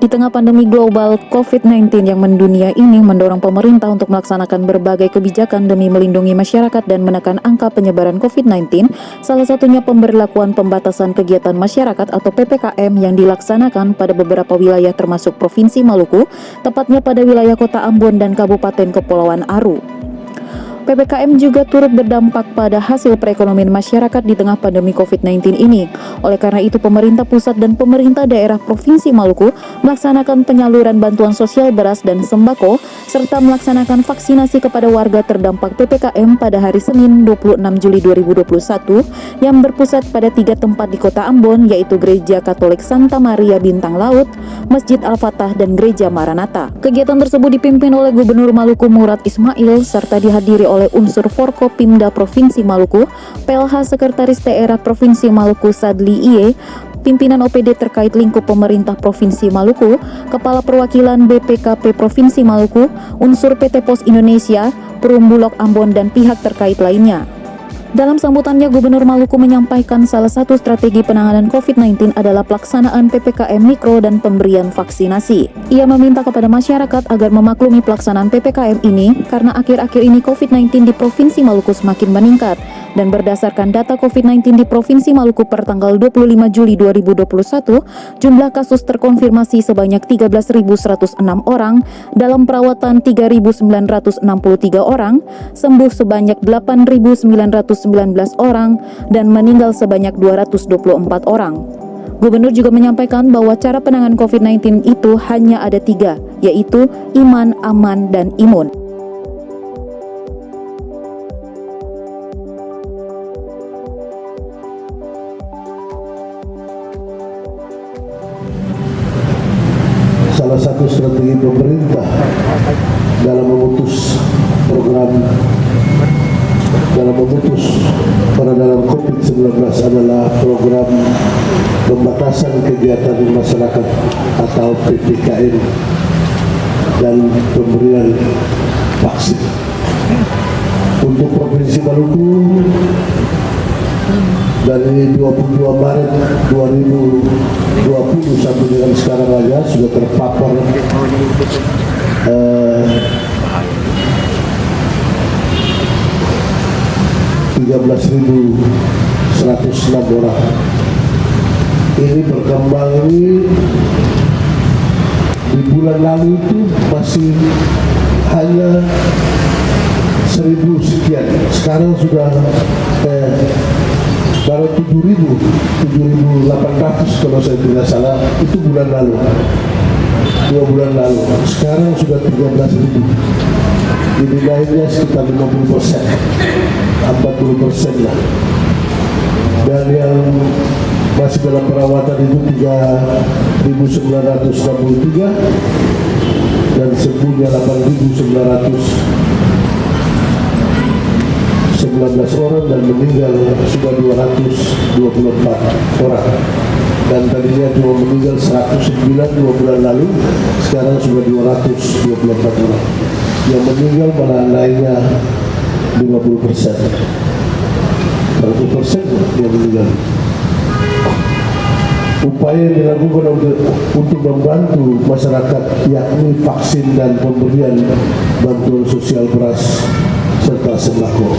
Di tengah pandemi global COVID-19 yang mendunia ini mendorong pemerintah untuk melaksanakan berbagai kebijakan demi melindungi masyarakat dan menekan angka penyebaran COVID-19, salah satunya pemberlakuan pembatasan kegiatan masyarakat atau PPKM yang dilaksanakan pada beberapa wilayah termasuk Provinsi Maluku, tepatnya pada wilayah Kota Ambon dan Kabupaten Kepulauan Aru. PPKM juga turut berdampak pada hasil perekonomian masyarakat di tengah pandemi COVID-19 ini. Oleh karena itu, pemerintah pusat dan pemerintah daerah Provinsi Maluku melaksanakan penyaluran bantuan sosial beras dan sembako, serta melaksanakan vaksinasi kepada warga terdampak PPKM pada hari Senin 26 Juli 2021 yang berpusat pada 3 tempat di Kota Ambon, yaitu Gereja Katolik Santa Maria Bintang Laut, Masjid Al-Fatah, dan Gereja Maranatha. Kegiatan tersebut dipimpin oleh Gubernur Maluku Murad Ismail serta dihadiri oleh unsur Forkopimda Provinsi Maluku, PLH Sekretaris Daerah Provinsi Maluku Sadli Iye, pimpinan OPD terkait lingkup pemerintah Provinsi Maluku, Kepala Perwakilan BPKP Provinsi Maluku, unsur PT Pos Indonesia, Perum Bulog Ambon, dan pihak terkait lainnya. Dalam sambutannya, Gubernur Maluku menyampaikan salah satu strategi penanganan COVID-19 adalah pelaksanaan PPKM Mikro dan pemberian vaksinasi. Ia meminta kepada masyarakat agar memaklumi pelaksanaan PPKM ini karena akhir-akhir ini COVID-19 di Provinsi Maluku semakin meningkat. Dan berdasarkan data COVID-19 di Provinsi Maluku per tanggal 25 Juli 2021, jumlah kasus terkonfirmasi sebanyak 13.106 orang, dalam perawatan 3.963 orang, sembuh sebanyak 8.919 orang, dan meninggal sebanyak 224 orang. Gubernur juga menyampaikan bahwa cara penanganan COVID-19 itu hanya ada 3, yaitu iman, aman, dan imun. Salah satu strategi pemerintah dalam memutus penanganan COVID-19 adalah program pembatasan kegiatan masyarakat atau PPKM dan pemberian vaksin. Untuk Provinsi Maluku, dari 22 Maret 2020 sampai dengan sekarang aja sudah terpapar 13.106 orang. Ini berkembang ini di bulan lalu itu masih hanya 1.000 sekian. Sekarang sudah baru 7.800 kalau saya tidak salah, itu bulan lalu, 2 bulan lalu. Sekarang sudah 13.000. Jadi naiknya sekitar 50%, 40% lah. Dan yang masih dalam perawatan itu 3.963 dan sembuhnya 8.919 orang dan meninggal sudah 224 orang. Dan tadinya cuma meninggal 109 2 bulan lalu, sekarang sudah 224 orang. Yang meninggal malah naiknya 50%. 100% yang meninggal. Upaya yang dilakukan untuk membantu masyarakat yakni vaksin dan pemberian bantuan sosial beras serta sembako.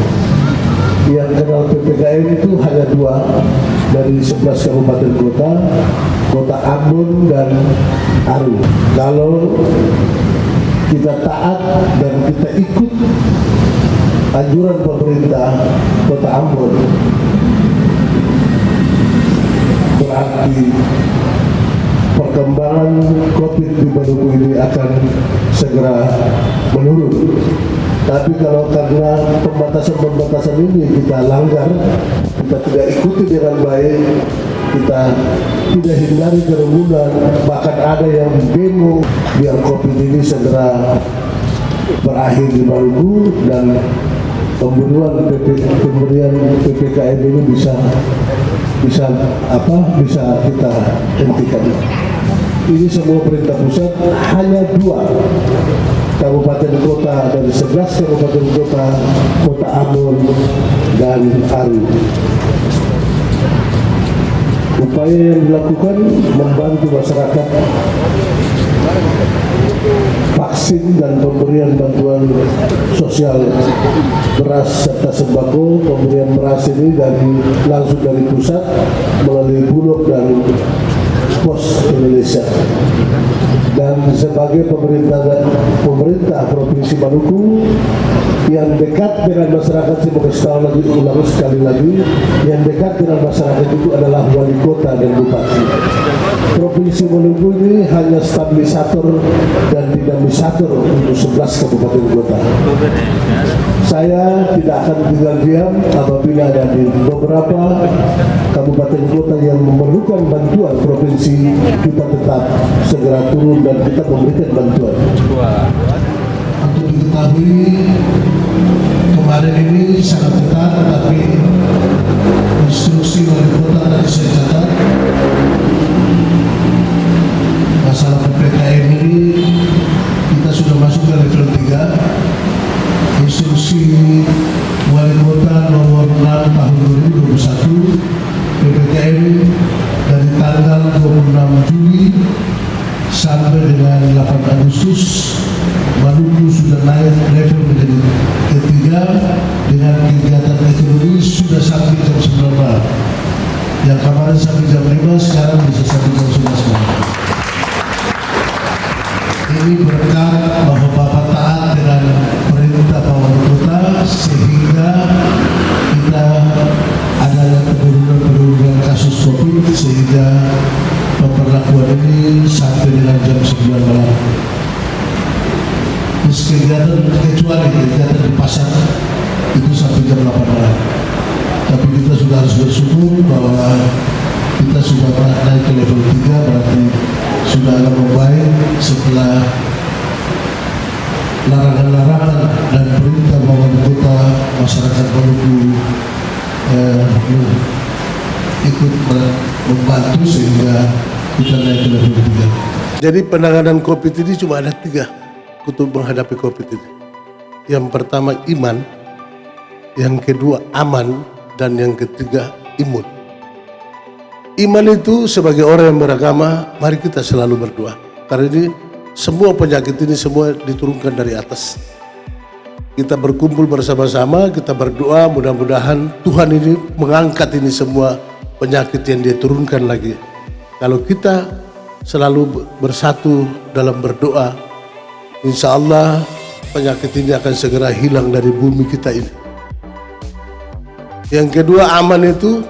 Yang kenal PPKM itu hanya 2 dari 11 kabupaten kota, Kota Ambon dan Aru. Kalau kita taat dan kita ikut anjuran pemerintah Kota Ambon, berarti perkembangan COVID di Maluku ini akan segera menurun. Tapi kalau karena pembatasan ini kita langgar, kita tidak ikuti dengan baik, kita tidak hindari kerumunan, bahkan ada yang demo biar COVID ini segera berakhir di Maluku dan pemberian PPKM ini bisa kita hentikan. Ini semua perintah pusat, hanya 2 kabupaten kota dari 11 kabupaten kota, Kota Ambon dan Aru. upaya yang dilakukan membantu masyarakat vaksin dan pemberian bantuan sosial beras serta sembako. Pemberian beras ini langsung dari pusat melalui Bulog dan Pos Indonesia. Dan sebagai pemerintah Provinsi Maluku yang dekat dengan masyarakat, saya mau kasih tahu lagi, ulang sekali lagi, yang dekat dengan masyarakat itu adalah wali kota dan bupati. Provinsi Maluku ini hanya stabilisator dan dinamisator untuk 11 kabupaten kota. Saya tidak akan tinggal diam apabila ada di beberapa kabupaten kota yang memerlukan bantuan provinsi, kita tetap segera turun dan kita memberikan bantuan. Untuk diketahui, kemarin ini sangat ketat, tetapi instruksi wali kota tadi saya catat, masalah PPKM ini kita sudah masuk ke level 3. Instruksi wali kota nomor 6 tahun 2021, PPKM dari tanggal 26 Juli sampai dengan 8 Agustus, Maluku sudah naik level menjadi ketiga dengan kegiatan ekonomi sudah sampai jam 9 malam. Yang kemarin sampai jam 5, sekarang bisa sampai jam 11 malam. Ini berkat bahwa Bapak taat dengan perintah Pak Wali Kota, sehingga kita ada penurunan kasus COVID, sehingga pemberlakuan ini sampai dengan jam 9 malam. Kecuali kegiatan di pasar itu sampai jam 8 malam. Tapi kita sudah harus bersyukur bahwa kita sudah naik ke level 3, berarti sudah agak membaik setelah larangan-larangan dan perintah Wali Kota, masyarakat Maluku ikut membantu sehingga kita naik ke level 3. Jadi penanganan COVID ini cuma ada 3 untuk menghadapi COVID ini. Yang pertama iman, yang kedua aman, dan yang ketiga imun. Iman itu sebagai orang yang beragama, mari kita selalu berdoa. Karena ini semua penyakit ini semua diturunkan dari atas. Kita berkumpul bersama-sama, kita berdoa, mudah-mudahan Tuhan ini mengangkat ini semua penyakit yang dia turunkan lagi. Kalau kita selalu bersatu dalam berdoa, insya Allah penyakit ini akan segera hilang dari bumi kita ini. Yang kedua aman itu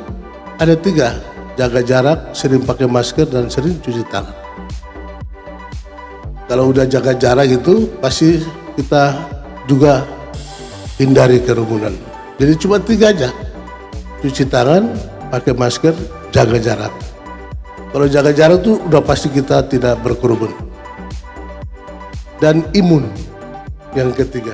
ada 3, jaga jarak, sering pakai masker, dan sering cuci tangan. Kalau udah jaga jarak itu pasti kita juga hindari kerumunan. Jadi cuma 3 aja, cuci tangan, pakai masker, jaga jarak. Kalau jaga jarak itu udah pasti kita tidak berkerumun. Dan imun yang ketiga.